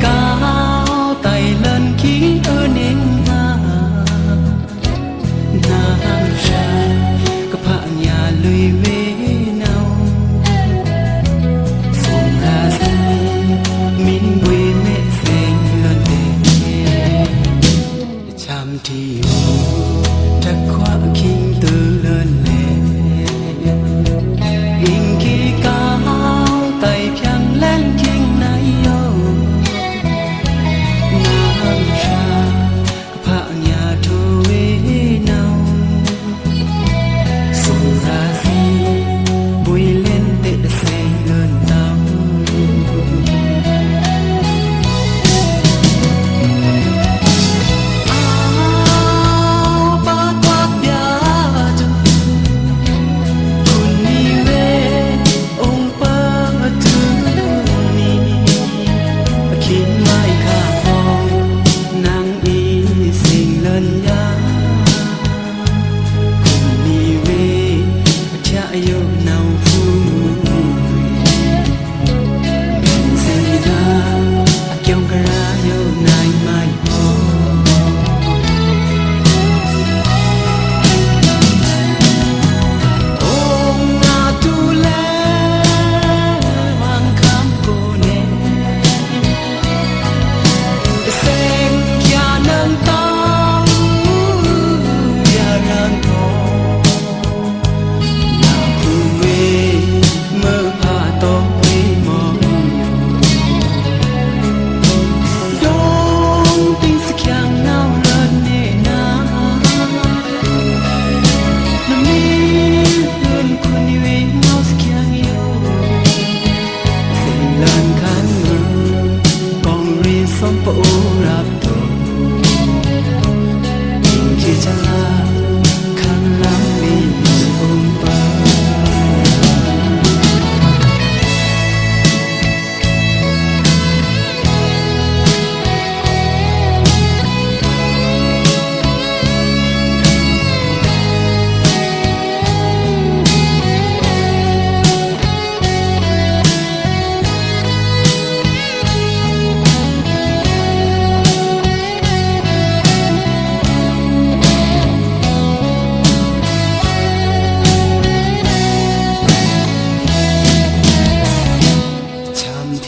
cao tay lần khi ở nên nàng ra các bạn nhà lùi về nào xuống ra sân mình quê mẹ xanh lần về chăm thì chắc khoa kinh từ lần lệ in khi cao tay chẳng lên kinh này yêu nàng ra các bạn nhà thôi nào xuống ra gì vui lên tết say lần tao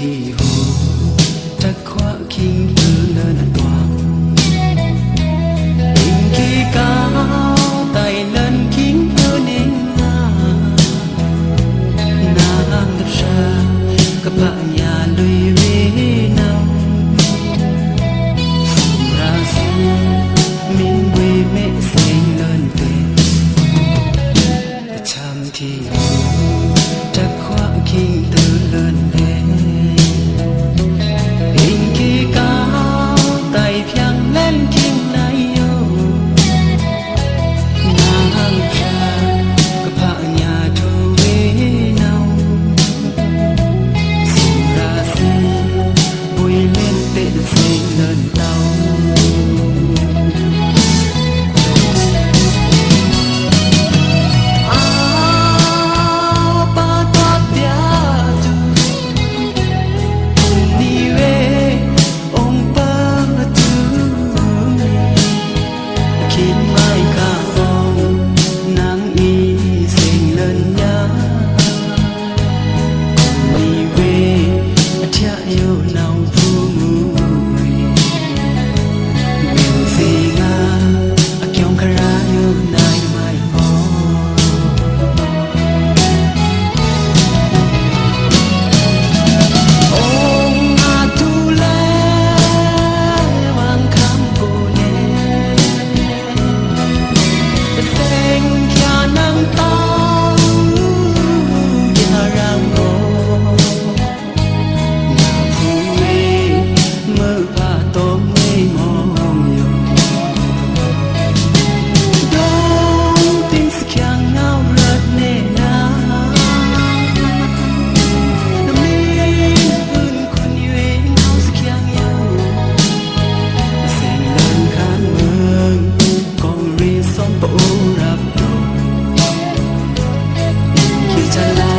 thì hồ chắc khoa kinh từ lần toàn in khi cao tay lần kính ở nên nàng đập ra các bạn nhà lùi về nào xuống ra gì mình quê mẹ xanh lần về chăm thì hồ chắc khoa kinh từ lần về Hãy subscribe cho kênh Ghiền Mì Gõ để không bỏ lỡ